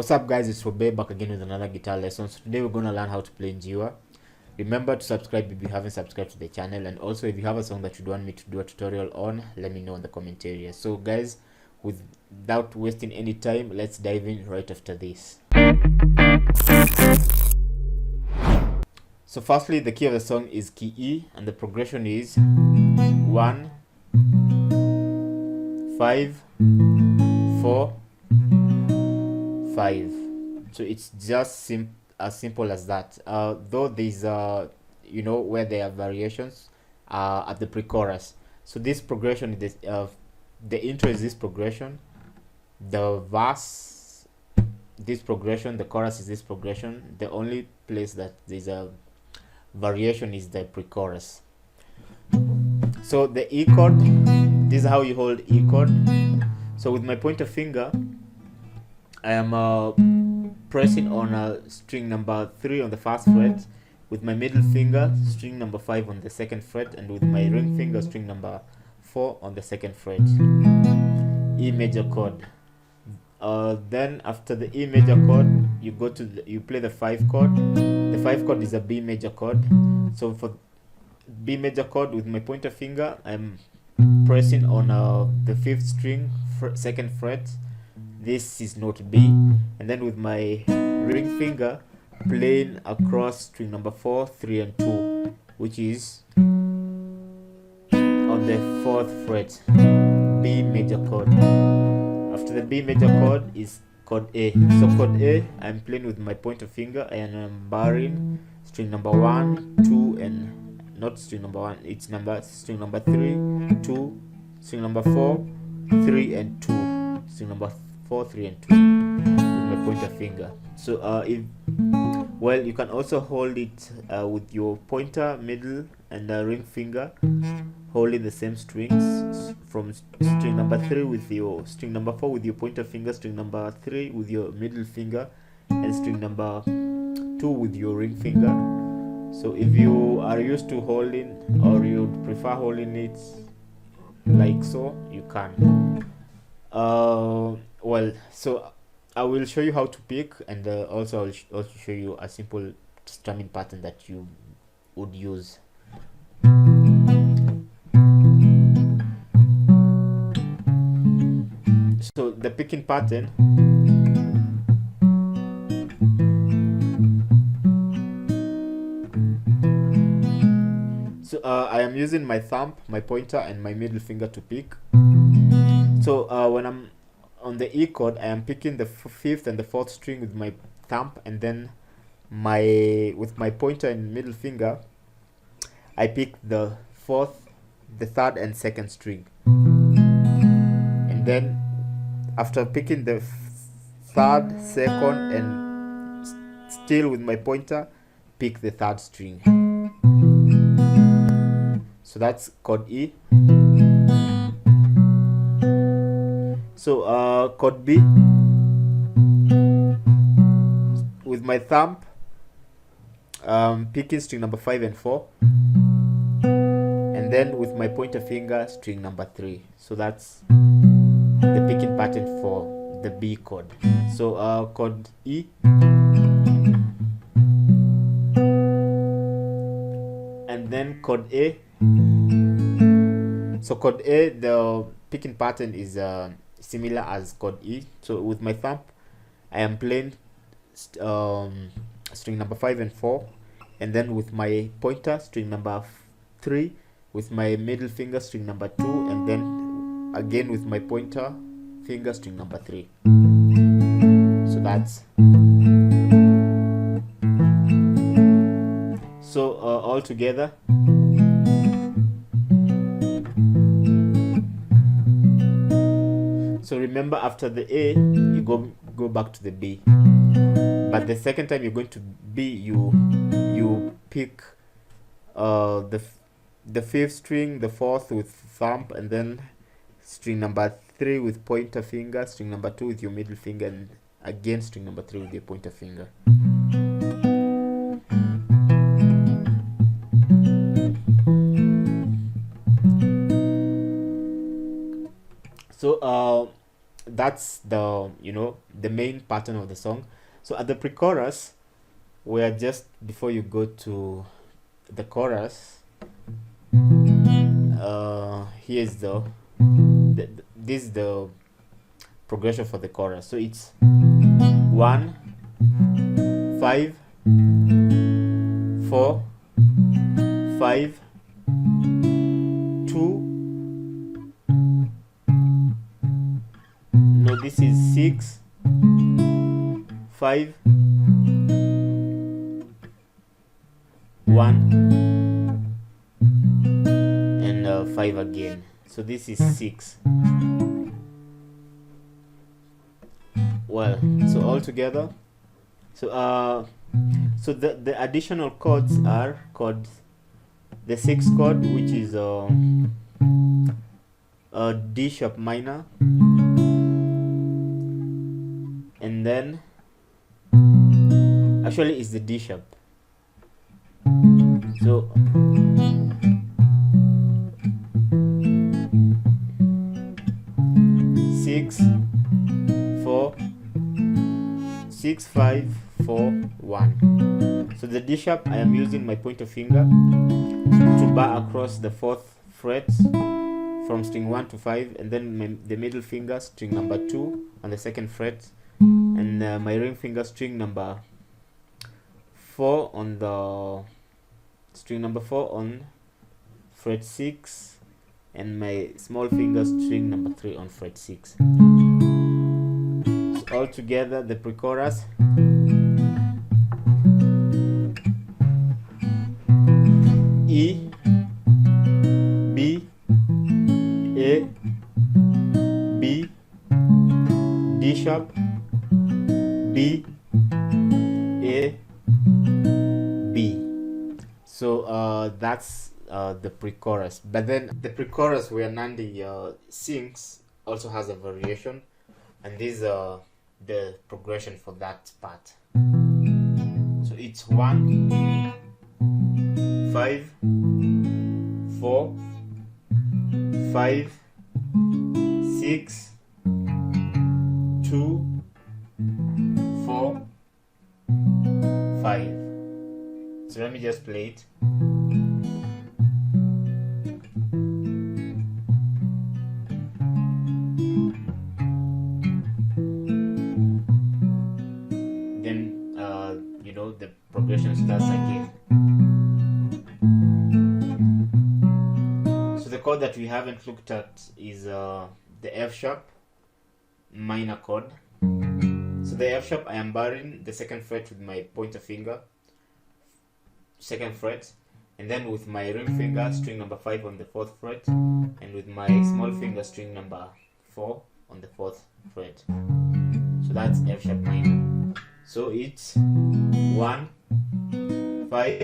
What's up guys, it's Robe back again with another guitar lesson. So today we're going to learn how to play Njiwa. Remember to subscribe if you haven't subscribed to the channel, and also if you have a song that you'd want me to do a tutorial on, let me know in the comment area. So guys, without wasting any time, let's dive in right after this. So firstly, the key of the song is key E, and the progression is 1, 5, 4, 5. So it's just as simple as that. Though there's where there are variations at the pre-chorus. So this progression is the intro is this progression, the verse this progression, the chorus is this progression. The only place that there's a variation is the pre-chorus. So the E chord, this is how you hold E chord. So with my pointer finger, I am pressing on string number 3 on the first fret, with my middle finger string number 5 on the second fret, and with my ring finger string number 4 on the second fret. E major chord. Then after the E major chord, you play the 5 chord. The 5 chord is a B major chord. So for B major chord, with my pointer finger, I'm pressing on the 5th string, second fret. This is note B, and then with my ring finger playing across string number 4, 3 and 2, which is on the 4th fret, B major chord. After the B major chord is chord A. So chord A, I'm playing with my pointer finger and I'm barring string number 1, 2 and not string number 1, it's string number 3, 2, string number 4, 3 and 2, string number 4, 3 and 2 with my pointer finger. So you can also hold it with your pointer, middle and ring finger, holding the same strings from string number 3 with your string number 4 with your pointer finger, string number 3 with your middle finger, and string number 2 with your ring finger. So if you are used to holding, or you prefer holding it like so, you can. So I will show you how to pick, and also I'll also show you a simple strumming pattern that you would use. So the picking pattern, so I am using my thumb, my pointer and my middle finger to pick. So when I'm on the E chord, I am picking the 5th and the 4th string with my thumb, and then with my pointer and middle finger I pick the 4th, the 3rd and 2nd string, and then after picking the 3rd, 2nd and still with my pointer pick the 3rd string. So that's chord E. So chord B, with my thumb picking string number 5 and 4, and then with my pointer finger string number 3. So that's the picking pattern for the B chord. So chord E, and then chord A. So chord A, the picking pattern is similar as chord E. So with my thumb I am playing string number 5 and 4, and then with my pointer string number 3, with my middle finger string number 2, and then again with my pointer finger string number 3. So that's all together. So remember, after the A you go back to the B, but the second time you're going to B, you pick the 5th string, the 4th with thumb, and then string number 3 with pointer finger, string number 2 with your middle finger, and again string number 3 with your pointer finger. So that's the, you know, the main pattern of the song. So at the pre-chorus, we are just before you go to the chorus, here's this is the progression for the chorus. So it's 1 5 4 5 2, no, this is 6 5 1 and 5 again. So this is 6. Well, so all together, so the additional chords are chords, the 6th chord, which is a D sharp minor, and then actually it's the D sharp. So 6 4 6 5 4 1. So the D sharp, I am using my pointer finger to bar across the 4th fret from string 1 to 5, and then the middle finger, string number 2 on the 2nd fret, and my ring finger, string number 4 on the fret 6, and my small finger, string number 3 on fret 6. So all together, the pre-chorus. E, B, A, B, D sharp, B, A, B. So that's the pre-chorus. But then the pre-chorus where Nandy sings also has a variation, and these are the progression for that part. So it's 1 5 4 5 6 2 4 5. So let me just play it. Then you know, the progression starts again. So the chord that we haven't looked at is the F sharp minor chord. So the F sharp, I am barring the 2nd fret with my pointer finger, 2nd fret, and then with my ring finger, string number 5 on the 4th fret, and with my small finger, string number 4 on the 4th fret. So that's F sharp minor. So it's 1 5